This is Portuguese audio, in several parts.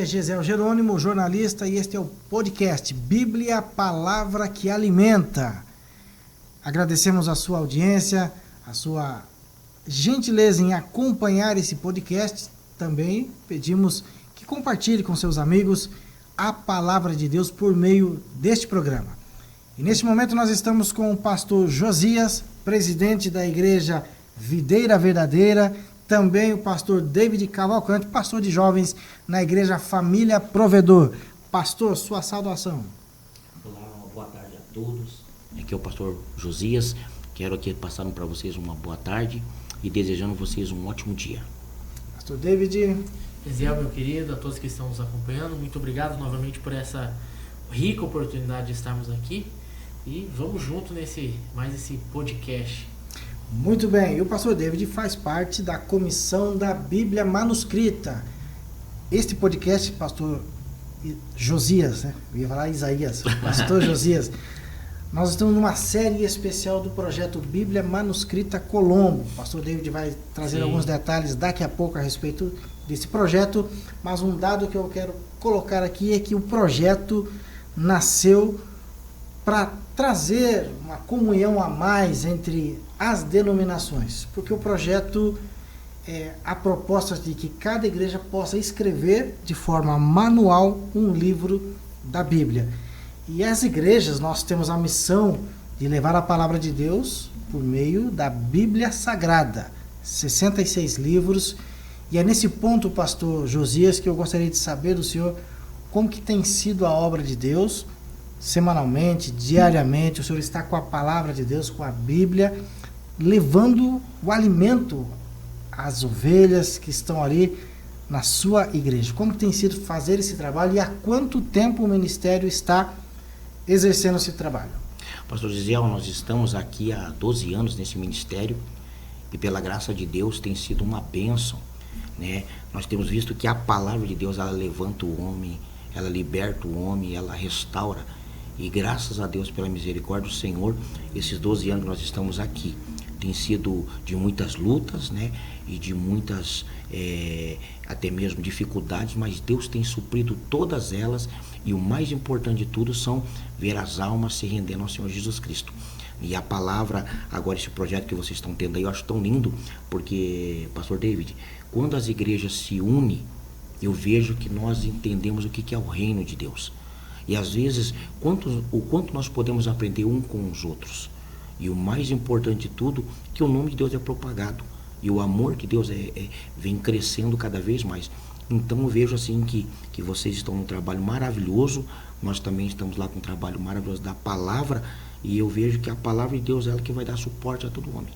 é Gesiel Jerônimo, jornalista, e este é o podcast Bíblia, Palavra que Alimenta. Agradecemos a sua audiência, a sua gentileza em acompanhar esse podcast. Também pedimos que compartilhe com seus amigos a Palavra de Deus por meio deste programa. E neste momento nós estamos com o pastor Josias, presidente da Igreja Videira Verdadeira, também o pastor David Cavalcante, pastor de jovens na Igreja Família Provedor. Pastor, sua saudação. Olá, uma boa tarde a todos. Aqui é o pastor Josias. Quero aqui passar para vocês uma boa tarde e desejando vocês um ótimo dia. Pastor David. Gesiel, meu querido, a todos que estão nos acompanhando, muito obrigado novamente por essa rica oportunidade de estarmos aqui. E vamos junto nesse podcast. Muito bem, e o pastor David faz parte da comissão da Bíblia manuscrita. Este podcast, pastor Josias, né? Eu ia falar Isaías, pastor Josias. Nós estamos numa série especial do projeto Bíblia Manuscrita Colombo. O pastor David vai trazer alguns detalhes daqui a pouco a respeito desse projeto, mas um dado que eu quero colocar aqui é que o projeto nasceu para trazer uma comunhão a mais entre as denominações, porque o projeto a proposta de que cada igreja possa escrever de forma manual um livro da Bíblia. E as igrejas, nós temos a missão de levar a palavra de Deus por meio da Bíblia Sagrada, 66 livros, e é nesse ponto, pastor Josias, que eu gostaria de saber do senhor como que tem sido a obra de Deus, semanalmente, diariamente. O senhor está com a palavra de Deus, com a Bíblia, levando o alimento às ovelhas que estão ali na sua igreja. Como tem sido fazer esse trabalho e há quanto tempo o ministério está exercendo esse trabalho? Pastor Gesiel, nós estamos aqui há 12 anos nesse ministério e pela graça de Deus tem sido uma bênção, né? Nós temos visto que a palavra de Deus, ela levanta o homem, ela liberta o homem, ela restaura. E graças a Deus, pela misericórdia do Senhor, esses 12 anos nós estamos aqui. Tem sido de muitas lutas, né? E de muitas, até mesmo dificuldades, mas Deus tem suprido todas elas. E o mais importante de tudo são ver as almas se rendendo ao Senhor Jesus Cristo. E a palavra, agora esse projeto que vocês estão tendo aí, eu acho tão lindo, porque, pastor David, quando as igrejas se unem, eu vejo que nós entendemos o que é o reino de Deus. E às vezes, o quanto nós podemos aprender um com os outros. E o mais importante de tudo, que o nome de Deus é propagado. E o amor de Deus vem crescendo cada vez mais. Então eu vejo assim que vocês estão num trabalho maravilhoso. Nós também estamos lá com um trabalho maravilhoso da palavra. E eu vejo que a palavra de Deus é ela que vai dar suporte a todo homem.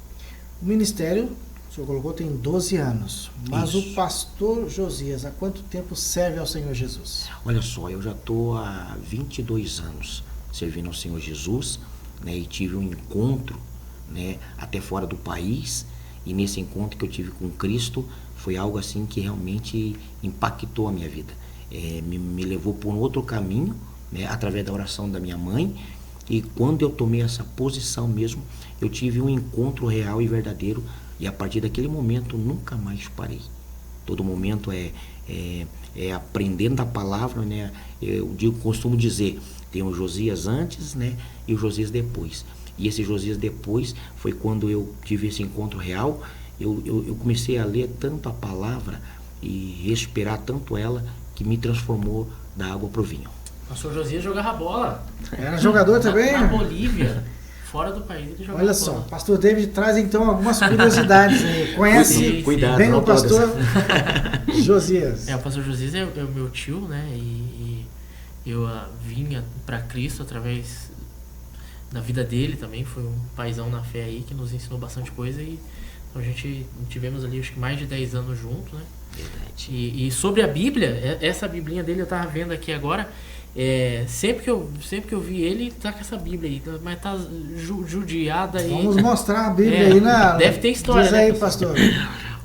O ministério, o senhor colocou, tem 12 anos. Mas Isso. O pastor Josias, há quanto tempo serve ao Senhor Jesus? Olha só, eu já estou há 22 anos servindo ao Senhor Jesus, né, e tive um encontro, né, até fora do país, e nesse encontro que eu tive com Cristo foi algo assim que realmente impactou a minha vida. Me levou por um outro caminho, né, através da oração da minha mãe, e quando eu tomei essa posição mesmo, eu tive um encontro real e verdadeiro, e a partir daquele momento nunca mais parei. Todo momento é aprendendo a palavra, né? Costumo dizer, tem o Josias antes, né? E o Josias depois. E esse Josias depois foi quando eu tive esse encontro real. Eu comecei a ler tanto a palavra e respirar tanto ela que me transformou da água para o vinho. O pastor Josias jogava bola. Era jogador também? Na Bolívia. Fora do país ele jogava Olha bola. só, o pastor David traz então algumas curiosidades aí. Conhece Cuidado, bem não o pastor todas. Josias? O pastor Josias é o meu tio, né? E eu vinha para Cristo através da vida dele também. Foi um paizão na fé aí que nos ensinou bastante coisa. E a gente tivemos ali acho que mais de 10 anos juntos, né? Verdade. E sobre a Bíblia, essa biblinha dele eu tava vendo aqui agora. Sempre que eu vi ele, tá com essa Bíblia aí, mas tá judiada aí. Vamos mostrar a Bíblia aí na... Deve ter história, Diz né, aí, pastor.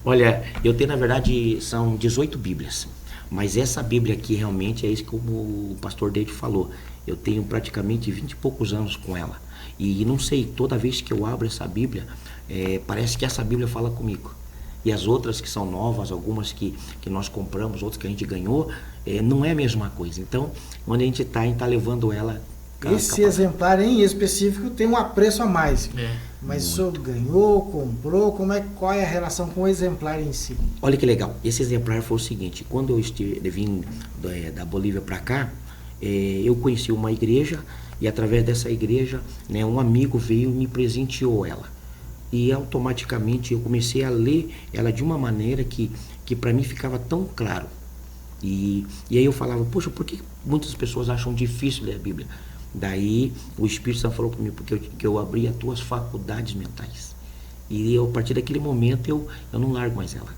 Olha, eu tenho na verdade, são 18 Bíblias, mas essa Bíblia aqui realmente é isso como o pastor David falou. Eu tenho praticamente 20 e poucos anos com ela. E não sei, toda vez que eu abro essa Bíblia, parece que essa Bíblia fala comigo. e as outras que são novas, algumas que nós compramos, outras que a gente ganhou, não é a mesma coisa. Então, onde a gente está levando ela... Esse exemplar em específico tem um apreço a mais. Mas o senhor ganhou, comprou, qual é a relação com o exemplar em si? Olha que legal. Esse exemplar foi o seguinte: quando eu vim da Bolívia para cá, eu conheci uma igreja, e através dessa igreja, né, um amigo veio e me presenteou ela. E automaticamente eu comecei a ler ela de uma maneira que para mim ficava tão claro. E aí eu falava, poxa, por que muitas pessoas acham difícil ler a Bíblia? Daí o Espírito Santo falou para mim, porque eu abri as tuas faculdades mentais. E a partir daquele momento eu não largo mais ela.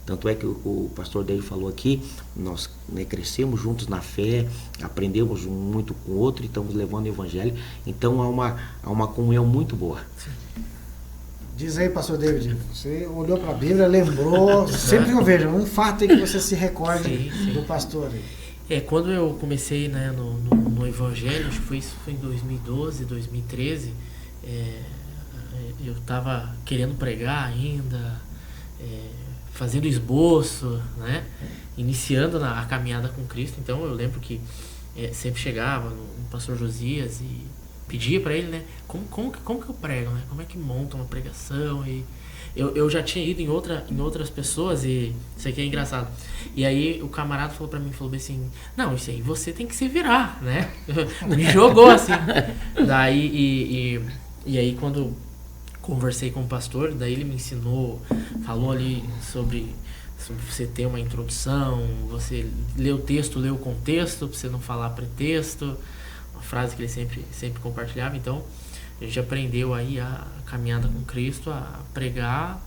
Tanto é que o pastor David falou aqui, nós, né, crescemos juntos na fé, aprendemos muito com o outro e estamos levando o evangelho. Então há uma comunhão muito boa. Diz aí, pastor David, você olhou para a Bíblia, lembrou, sempre que eu vejo, um fato aí que você se recorde do pastor aí. Quando eu comecei, né, no Evangelho, acho que foi em 2012, 2013, eu estava querendo pregar ainda, fazendo esboço, né, iniciando a caminhada com Cristo. Então eu lembro que sempre chegava no pastor Josias e pedia para ele, né, como que eu prego, né, como é que monta uma pregação. E eu já tinha ido em outras pessoas, e isso aqui é engraçado. E aí o camarada falou pra mim, falou assim, não, isso aí você tem que se virar, né? Me jogou assim. Daí, e aí quando conversei com o pastor, daí ele me ensinou, falou ali sobre você ter uma introdução, você lê o texto, lê o contexto, pra você não falar pretexto, uma frase que ele sempre compartilhava. Então a gente aprendeu aí a caminhada com Cristo, a pregar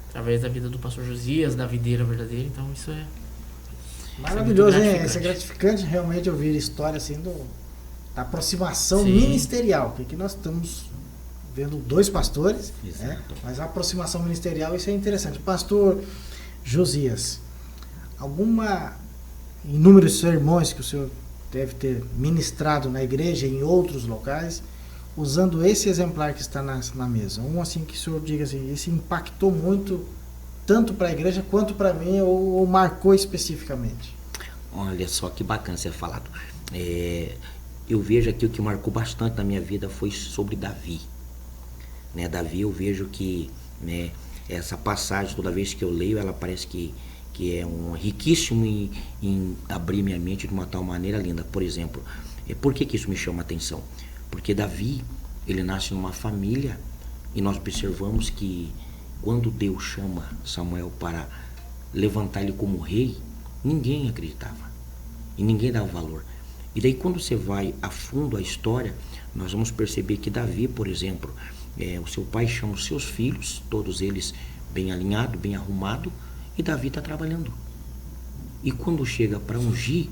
através da vida do pastor Josias, da videira verdadeira. Então isso é maravilhoso, hein? Isso é gratificante realmente ouvir história assim da aproximação ministerial, porque aqui nós estamos vendo dois pastores, né? Mas a aproximação ministerial, isso é interessante. Pastor Josias, inúmeros sermões que o senhor deve ter ministrado na igreja e em outros locais, usando esse exemplar que está na mesa, assim que o senhor diga assim, esse impactou muito, tanto para a igreja quanto para mim, ou marcou especificamente? Olha só que bacana você ter falado. Eu vejo aqui o que marcou bastante na minha vida foi sobre Davi. Né, Davi, eu vejo que, né, essa passagem, toda vez que eu leio, ela parece que é riquíssimo em abrir minha mente de uma tal maneira linda. Por exemplo, por que isso me chama a atenção? Porque Davi, ele nasce numa família, e nós observamos que quando Deus chama Samuel para levantar ele como rei, ninguém acreditava e ninguém dava valor. E daí quando você vai a fundo a história, nós vamos perceber que Davi, por exemplo, o seu pai chama os seus filhos, todos eles bem alinhados, bem arrumados, e Davi está trabalhando. E quando chega para ungir,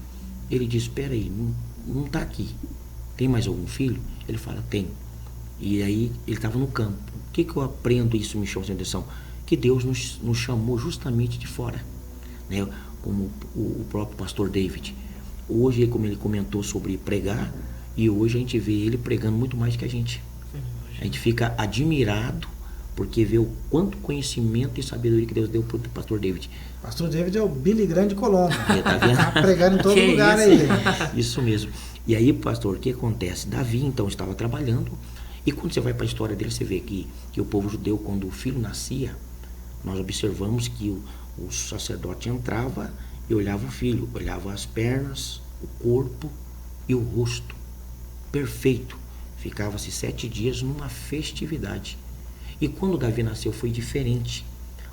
ele diz, espera aí, não está aqui. Tem mais algum filho? Ele fala, tem. E aí ele estava no campo. O que eu aprendo, isso me chama a atenção? Que Deus nos chamou justamente de fora, né? Como o próprio pastor David. Hoje, como ele comentou sobre pregar, e hoje a gente vê ele pregando muito mais que a gente. A gente fica admirado, porque vê o quanto conhecimento e sabedoria que Deus deu para o pastor David. Pastor David é o Billy Graham de Colombo. Tá pregando em todo lugar aí. Isso mesmo. E aí, pastor, o que acontece? Davi, então, estava trabalhando, e quando você vai para a história dele, você vê que o povo judeu, quando o filho nascia, nós observamos que o sacerdote entrava e olhava o filho, olhava as pernas, o corpo e o rosto. Perfeito. Ficava-se 7 dias numa festividade. E quando Davi nasceu foi diferente.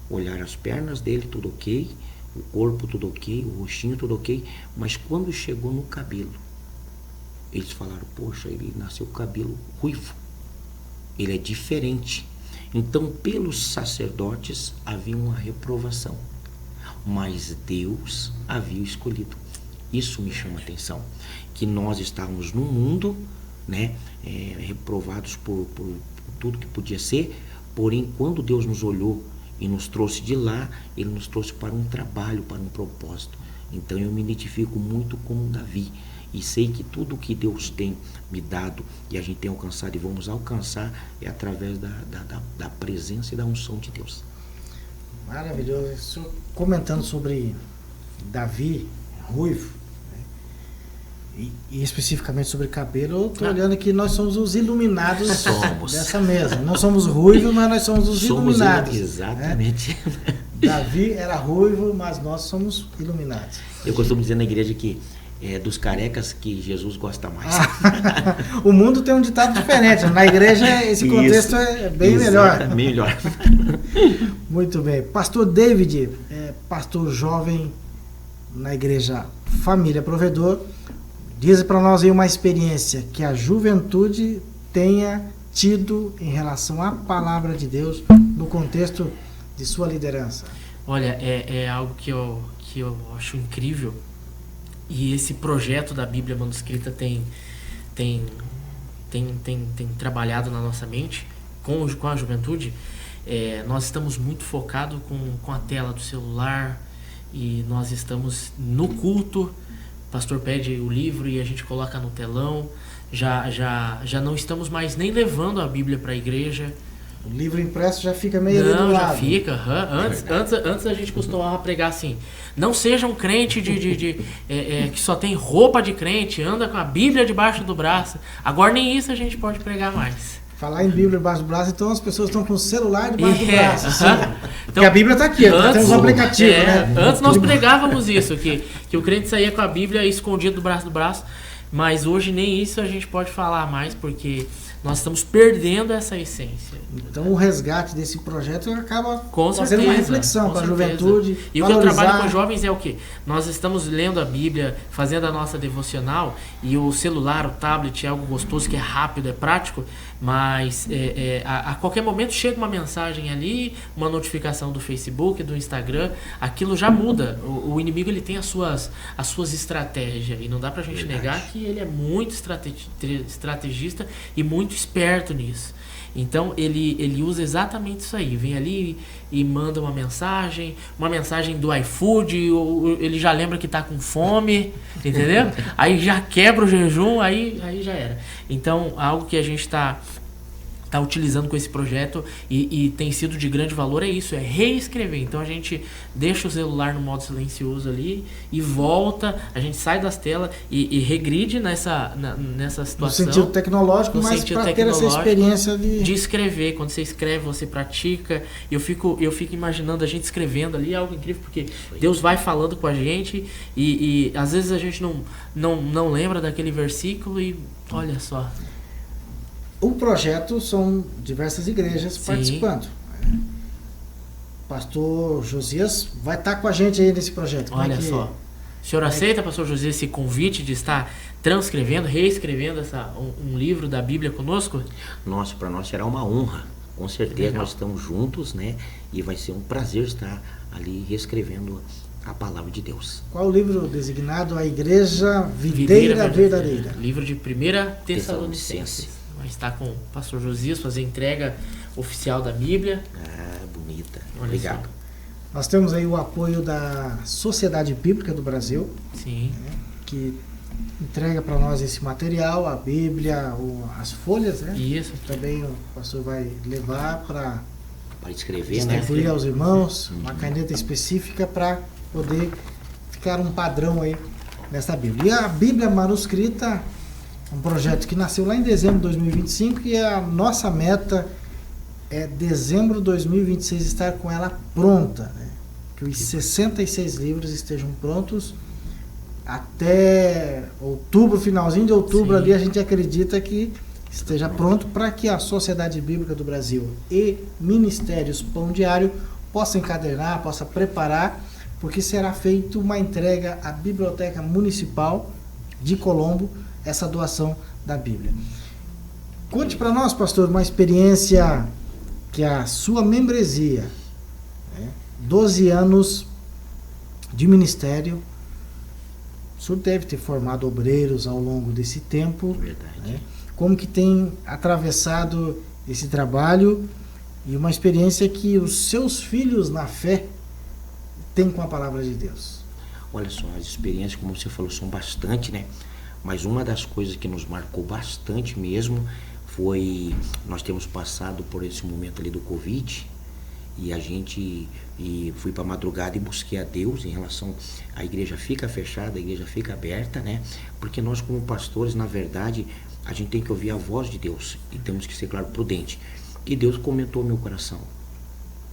Olhar as pernas dele, tudo ok, o corpo tudo ok, o rostinho tudo ok, mas quando chegou no cabelo, eles falaram, poxa, ele nasceu com cabelo ruivo, ele é diferente. Então, pelos sacerdotes havia uma reprovação, mas Deus havia escolhido. Isso me chama a atenção, que nós estávamos no mundo, né, reprovados por tudo que podia ser, porém, quando Deus nos olhou e nos trouxe de lá, Ele nos trouxe para um trabalho, para um propósito. Então, eu me identifico muito com Davi, e sei que tudo que Deus tem me dado e a gente tem alcançado e vamos alcançar é através da presença e da unção de Deus. Maravilhoso. O senhor comentando sobre Davi, ruivo, né? E especificamente sobre cabelo, eu estou olhando que nós somos os iluminados dessa mesa. Não somos ruivos, mas nós somos os iluminados. Exatamente. Né? Davi era ruivo, mas nós somos iluminados. Eu costumo dizer na igreja que é dos carecas que Jesus gosta mais. O mundo tem um ditado diferente. Na igreja esse contexto é bem melhor. Melhor. Muito bem. Pastor David, pastor jovem na igreja Família Provedor, diz para nós aí uma experiência que a juventude tenha tido em relação à palavra de Deus no contexto de sua liderança. Olha, é algo que eu acho incrível. E esse projeto da Bíblia manuscrita tem trabalhado na nossa mente com a juventude. Nós estamos muito focados com a tela do celular, e nós estamos no culto, o pastor pede o livro e a gente coloca no telão. Já não estamos mais nem levando a Bíblia para a igreja. O livro impresso já fica meio ali do lado. Não, já fica. Antes a gente costumava pregar assim: não seja um crente que só tem roupa de crente, anda com a Bíblia debaixo do braço. Agora nem isso a gente pode pregar mais. Falar em Bíblia debaixo do braço, então as pessoas estão com o celular debaixo do braço. Assim. Então, porque a Bíblia está aqui, tem uns aplicativos, né? Antes nós pregávamos isso, que o crente saía com a Bíblia escondido do braço, mas hoje nem isso a gente pode falar mais, porque nós estamos perdendo essa essência. Então o resgate desse projeto acaba com fazendo certeza, uma reflexão para a juventude. E o que eu trabalho com jovens é o quê? Nós estamos lendo a Bíblia, fazendo a nossa devocional, e o celular, o tablet é algo gostoso, que é rápido, é prático, mas a qualquer momento chega uma mensagem ali, uma notificação do Facebook, do Instagram, aquilo já muda. O inimigo ele tem as suas estratégias, e não dá pra gente negar que ele é muito estrategista e muito esperto nisso. Então ele usa exatamente isso aí, vem ali e manda uma mensagem do iFood, ou ele já lembra que tá com fome, entendeu? Aí já quebra o jejum, aí já era. Então algo que a gente está utilizando com esse projeto e tem sido de grande valor é isso, é reescrever. Então a gente deixa o celular no modo silencioso ali e volta, a gente sai das telas e regride nessa situação. No sentido tecnológico, mas para ter essa experiência de escrever. Quando você escreve, você pratica. Eu fico imaginando a gente escrevendo ali, é algo incrível, porque Deus vai falando com a gente e às vezes a gente não lembra daquele versículo e olha só. O projeto são diversas igrejas participando. Pastor Josias vai estar com a gente aí nesse projeto. Olha só. O senhor aceita, pastor Josias, esse convite de estar transcrevendo, reescrevendo um livro da Bíblia conosco? Nossa, para nós será uma honra. Com certeza nós estamos juntos, né? E vai ser um prazer estar ali reescrevendo a palavra de Deus. Qual o livro designado? A Igreja Videira Verdadeira. Livro de 1 Tessalonicenses. Vai estar com o pastor Josias, fazer a entrega oficial da Bíblia. Bonita. Obrigado. Só. Nós temos aí o apoio da Sociedade Bíblica do Brasil. Sim. Que entrega para nós esse material, a Bíblia, as folhas, né? Isso. Também o pastor vai levar para escrever, distribuir aos irmãos, uma caneta específica para poder ficar um padrão aí nessa Bíblia. E a Bíblia manuscrita, um projeto que nasceu lá em dezembro de 2025 e a nossa meta é dezembro de 2026 estar com ela pronta, né? Que os 66 livros estejam prontos até outubro, finalzinho de outubro. Sim. Ali a gente acredita que esteja pronto para que a Sociedade Bíblica do Brasil e Ministérios Pão Diário possam encadernar, possam preparar, porque será feita uma entrega à Biblioteca Municipal de Colombo, essa doação da Bíblia. Conte para nós, pastor, uma experiência que a sua membresia, 12 anos de ministério, o senhor deve ter formado obreiros ao longo desse tempo. Verdade. Como que tem atravessado esse trabalho e uma experiência que os seus filhos na fé têm com a palavra de Deus? Olha só, as experiências, como você falou, são bastante, né? Mas uma das coisas que nos marcou bastante mesmo foi, nós temos passado por esse momento ali do Covid E a gente fui para madrugada e busquei a Deus em relação à igreja fica fechada, a igreja fica aberta, né? Porque nós como pastores, na verdade, a gente tem que ouvir a voz de Deus e temos que ser, claro, prudente. E Deus comentou no meu coração,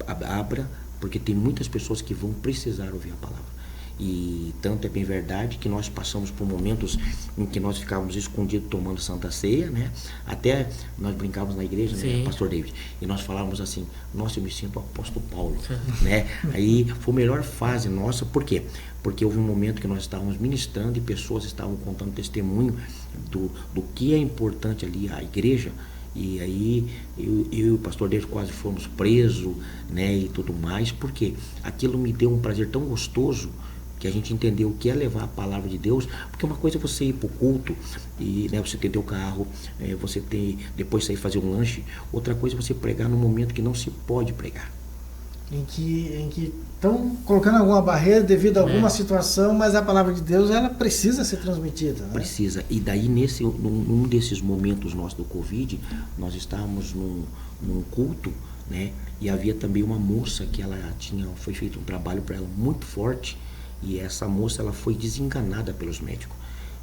abra, porque tem muitas pessoas que vão precisar ouvir a palavra. E tanto é bem verdade que nós passamos por momentos em que nós ficávamos escondidos tomando Santa Ceia, né? Até nós brincávamos na igreja, né, Pastor David? E nós falávamos assim, nossa, eu me sinto o apóstolo Paulo, né? Aí foi a melhor fase nossa, por quê? Porque houve um momento que nós estávamos ministrando e pessoas estavam contando testemunho do que é importante ali a igreja. E aí eu e o pastor David quase fomos presos, né, e tudo mais, porque aquilo me deu um prazer tão gostoso que a gente entendeu o que é levar a palavra de Deus, porque uma coisa é você ir para o culto e, né, você ter teu carro, você depois sair fazer um lanche, outra coisa é você pregar num momento que não se pode pregar. Em que estão colocando alguma barreira devido a alguma situação, mas a palavra de Deus ela precisa ser transmitida, né? Precisa. E daí num desses momentos nossos do Covid, nós estávamos num culto, né? E havia também uma moça que foi feito um trabalho para ela muito forte, e essa moça ela foi desenganada pelos médicos.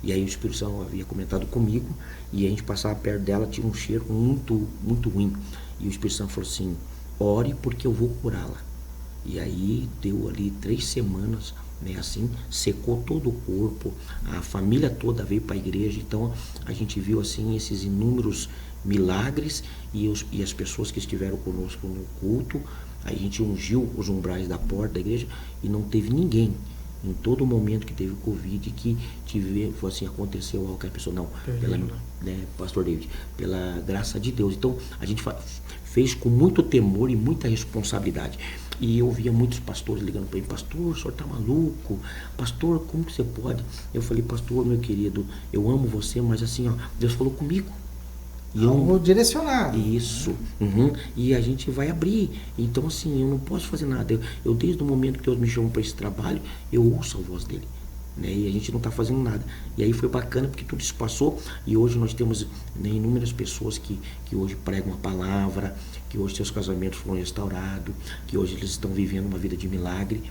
E aí o Espírito Santo havia comentado comigo, e a gente passava perto dela, tinha um cheiro muito, muito ruim. E o Espírito Santo falou assim, ore porque eu vou curá-la. E aí deu ali 3 semanas, né, assim, secou todo o corpo, a família toda veio para a igreja. Então a gente viu assim esses inúmeros milagres e as pessoas que estiveram conosco no culto. Aí a gente ungiu os umbrais da porta da igreja e não teve ninguém em todo o momento que teve o Covid que assim, aconteceu algo que a pessoa não, né, Pastor David, pela graça de Deus. Então a gente fez com muito temor e muita responsabilidade. E eu via muitos pastores ligando para mim, pastor, o senhor tá maluco? Pastor, como que você pode? Eu falei, pastor, meu querido, eu amo você, mas assim, ó, Deus falou comigo. E algo direcionado. Isso. E a gente vai abrir. Então, assim, eu não posso fazer nada. Eu desde o momento que Deus me chamou para esse trabalho, eu ouço a voz dele. Né? E a gente não está fazendo nada. E aí foi bacana porque tudo isso passou e hoje nós temos, né, inúmeras pessoas que hoje pregam a palavra, que hoje seus casamentos foram restaurados, que hoje eles estão vivendo uma vida de milagre,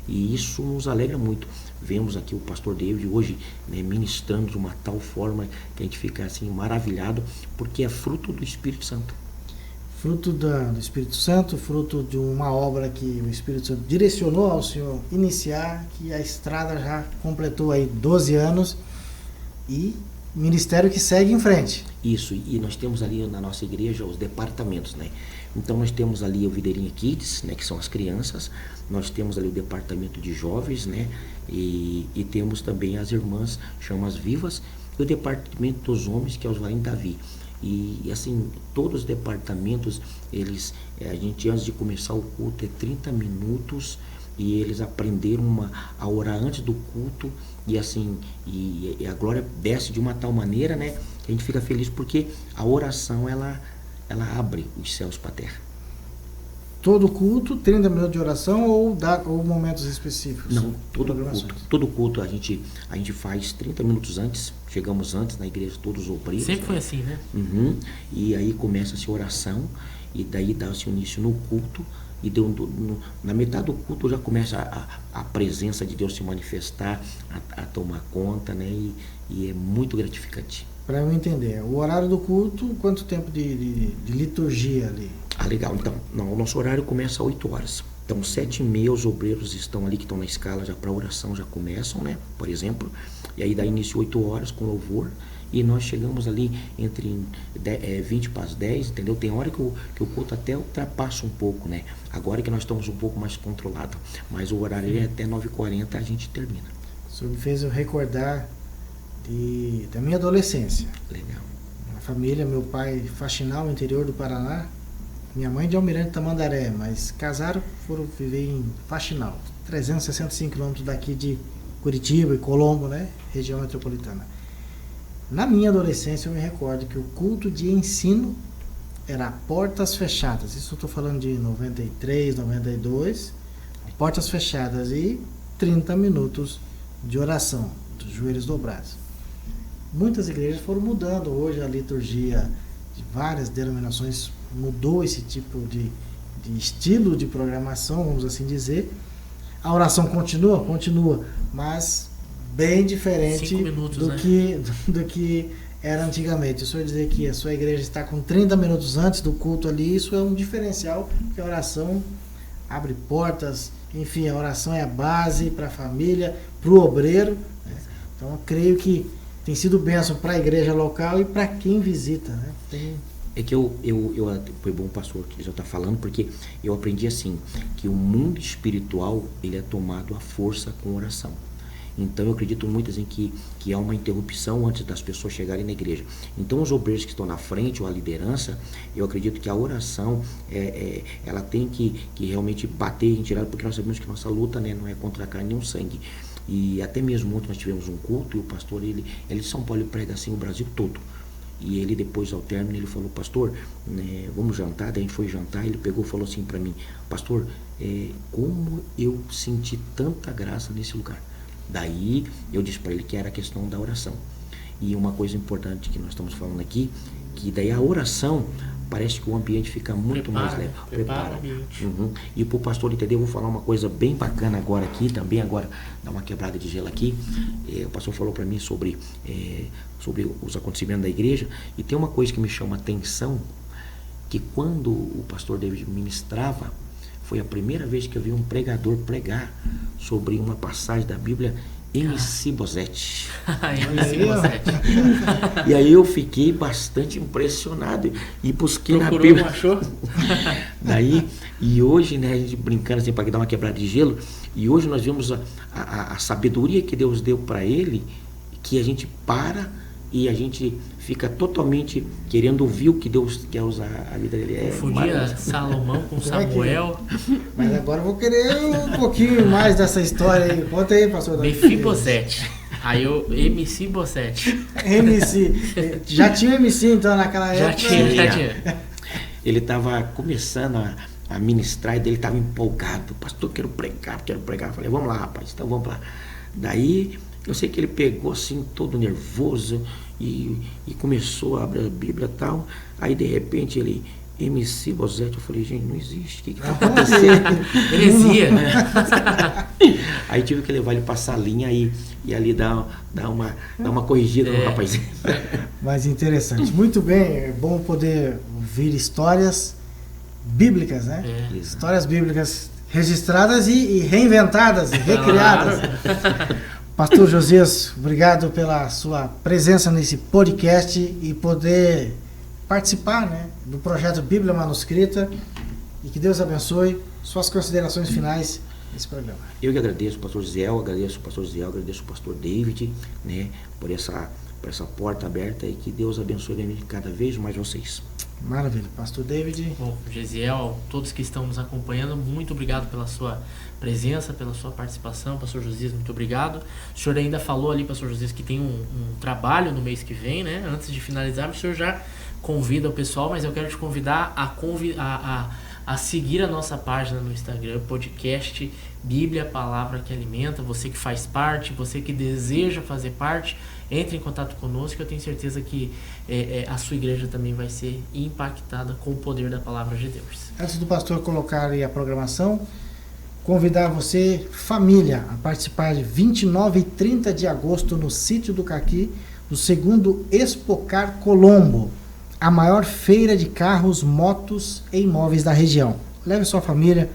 e isso nos alegra muito. Vemos aqui o pastor David hoje, né, ministrando de uma tal forma que a gente fica assim maravilhado, porque é fruto do Espírito Santo. Fruto do Espírito Santo, fruto de uma obra que o Espírito Santo direcionou ao Senhor iniciar, que a estrada já completou aí 12 anos e ministério que segue em frente. Isso, e nós temos ali na nossa igreja os departamentos, né? Então nós temos ali o Videirinha Kids, né, que são as crianças, nós temos ali o departamento de jovens, né? E temos também as irmãs Chamas Vivas e o departamento dos homens, que é os Varim Davi. E assim, todos os departamentos, a gente antes de começar o culto é 30 minutos e eles aprenderam a orar antes do culto e assim, e a glória desce de uma tal maneira, né, que a gente fica feliz porque a oração ela abre os céus para a terra. Todo culto, 30 minutos de oração ou momentos específicos? Não, todo culto a gente faz 30 minutos antes, chegamos antes na igreja, todos os obreiros. Sempre foi assim, né? E aí começa-se a oração, e daí dá-se início no culto, e na metade do culto já começa a presença de Deus se manifestar, a tomar conta, né? E é muito gratificante. Para eu entender, o horário do culto, quanto tempo de liturgia ali? Ah, legal. Então, o nosso horário começa às 8 horas. Então, 7h30 os obreiros estão ali, que estão na escala já para oração, já começam, né? Por exemplo. E aí dá início 8 horas com louvor. E nós chegamos ali entre 20 para as 10, entendeu? Tem hora que o culto até ultrapassa um pouco, né? Agora que nós estamos um pouco mais controlados. Mas o horário é até 9h40 a gente termina. O senhor me fez eu recordar da minha adolescência. Legal. Minha família, meu pai faxinal no interior do Paraná, minha mãe de Almirante Tamandaré, mas casaram, foram viver em Faxinal, 365 quilômetros daqui de Curitiba e Colombo, né, região metropolitana. Na minha adolescência eu me recordo que o culto de ensino era portas fechadas, isso eu estou falando de 93, 92, portas fechadas e 30 minutos de oração, dos joelhos dobrados. Muitas igrejas foram mudando, hoje a liturgia de várias denominações mudou esse tipo de de estilo de programação, vamos assim dizer. A oração continua, mas bem diferente 5 minutos, do que era antigamente. O senhor dizer que a sua igreja está com 30 minutos antes do culto ali, isso é um diferencial, porque a oração abre portas, enfim, a oração é a base para a família, para o obreiro, né? Então eu creio que tem sido bênção para a igreja local e para quem visita, né? É que foi bom o pastor que já está falando, porque eu aprendi assim, que o mundo espiritual, ele é tomado à força com oração. Então eu acredito muito assim, que há uma interrupção antes das pessoas chegarem na igreja. Então os obreiros que estão na frente, ou a liderança, eu acredito que a oração, ela tem que realmente bater em tirada, porque nós sabemos que nossa luta, né, não é contra a carne nem o sangue. E até mesmo ontem nós tivemos um culto, e o pastor, ele de São Paulo, ele prega assim o Brasil todo. E ele depois, ao término, ele falou: pastor, né, vamos jantar. Daí a gente foi jantar, ele pegou e falou assim para mim: pastor, como eu senti tanta graça nesse lugar. Daí eu disse para ele que era a questão da oração. E uma coisa importante que nós estamos falando aqui, que daí a oração, parece que o ambiente fica muito mais leve. Prepara o ambiente. Uhum. E para o pastor entender, eu vou falar uma coisa bem bacana agora aqui, também agora, dar uma quebrada de gelo aqui. O pastor falou para mim sobre os acontecimentos da igreja, e tem uma coisa que me chama a atenção, que quando o pastor David ministrava, foi a primeira vez que eu vi um pregador pregar sobre uma passagem da Bíblia, Mefibosete. E aí eu fiquei bastante impressionado e busquei na Bíblia. Achou? Daí, e hoje, né, a gente brincando assim para dar uma quebrada de gelo, e hoje nós vimos a sabedoria que Deus deu para ele, que a gente para e a gente fica totalmente querendo ouvir o que Deus quer usar a vida dele. Confundia Salomão com Samuel. Mas agora eu vou querer um pouquinho mais dessa história aí. Conta aí, pastor. Mefibosete. Aí eu, Mefibosete. MC. Já tinha MC então naquela época? Já tinha. Ele estava começando a ministrar, e ele estava empolgado. Pastor, quero pregar. Eu falei: vamos lá, rapaz, então vamos lá. Daí eu sei que ele pegou assim, todo nervoso, e começou a abrir a Bíblia e tal. Aí de repente ele, Mefibosete, eu falei: gente, não existe, o que está acontecendo? Heresia. Aí tive que levar ele para a salinha e ali dar uma corrigida no rapazinho. Mas interessante, muito bem, é bom poder ouvir histórias bíblicas, né? Histórias bíblicas registradas e reinventadas, e recriadas. Pastor Josias, obrigado pela sua presença nesse podcast e poder participar, né, do projeto Bíblia Manuscrita, e que Deus abençoe. Suas considerações finais nesse programa. Eu que agradeço o pastor Ziel, agradeço o pastor David, né, por essa porta aberta, e que Deus abençoe cada vez mais vocês. Maravilha. Pastor David. Bom, Gesiel, todos que estão nos acompanhando, muito obrigado pela sua presença, pela sua participação. Pastor Josias, muito obrigado. O senhor ainda falou ali, pastor Josias, que tem um trabalho no mês que vem, né? Antes de finalizar, o senhor já convida o pessoal, mas eu quero te convidar a seguir a nossa página no Instagram, podcast Bíblia, Palavra que Alimenta. Você que faz parte, você que deseja fazer parte, entre em contato conosco, eu tenho certeza que a sua igreja também vai ser impactada com o poder da Palavra de Deus. Antes do pastor colocar aí a programação, convidar você, família, a participar de 29 e 30 de agosto no Sítio do Caqui, do segundo Expocar Colombo, a maior feira de carros, motos e imóveis da região. Leve sua família,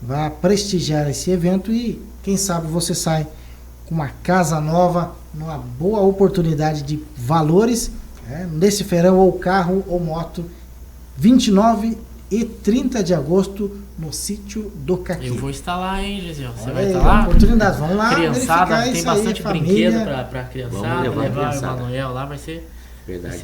vá prestigiar esse evento e quem sabe você sai com uma casa nova, uma boa oportunidade de valores, nesse feirão, ou carro ou moto, 29 e 30 de agosto no Sítio do Caqui. Eu vou estar lá, hein, Gesiel? Você Olha vai aí, estar lá? Oportunidade, vamos lá. Criançada, tem bastante aí, brinquedo para criançada, levar levar o Emanuel lá, vai ser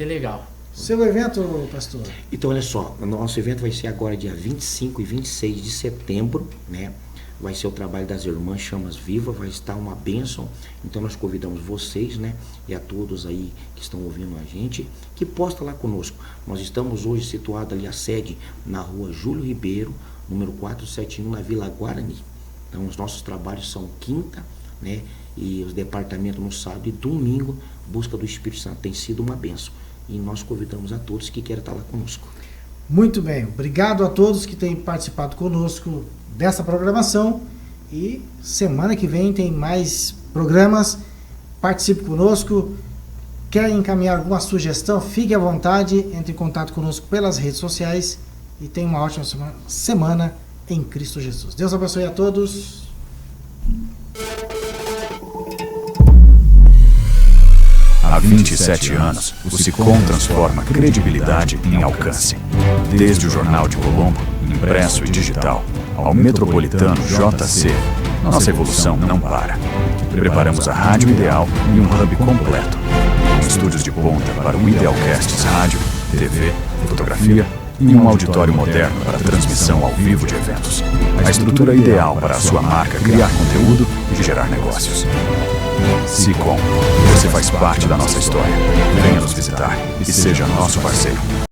legal. Seu evento, pastor? Então, olha só, o nosso evento vai ser agora dia 25 e 26 de setembro, né? Vai ser o trabalho das Irmãs Chamas Viva, vai estar uma bênção. Então nós convidamos vocês, né, e a todos aí que estão ouvindo a gente, que possa lá conosco. Nós estamos hoje situados ali, a sede na rua Júlio Ribeiro, número 471, na Vila Guarani. Então os nossos trabalhos são quinta, né, e os departamentos no sábado e domingo, busca do Espírito Santo. Tem sido uma bênção. E nós convidamos a todos que querem estar lá conosco. Muito bem, obrigado a todos que têm participado conosco dessa programação e semana que vem tem mais programas. Participe conosco. Quer encaminhar alguma sugestão? Fique à vontade, entre em contato conosco pelas redes sociais e tenha uma ótima semana em Cristo Jesus. Deus abençoe a todos. Há 27 anos, o SICOM transforma credibilidade em alcance. Desde o Jornal de Colombo, impresso e digital, ao metropolitano JC, nossa evolução não para. Preparamos a Rádio Ideal e um hub completo, com estúdios de ponta para o Idealcasts Rádio, TV, fotografia e um auditório moderno para transmissão ao vivo de eventos. A estrutura ideal para a sua marca criar conteúdo e gerar negócios. SICOM, você faz parte da nossa história. Venha nos visitar e seja nosso parceiro.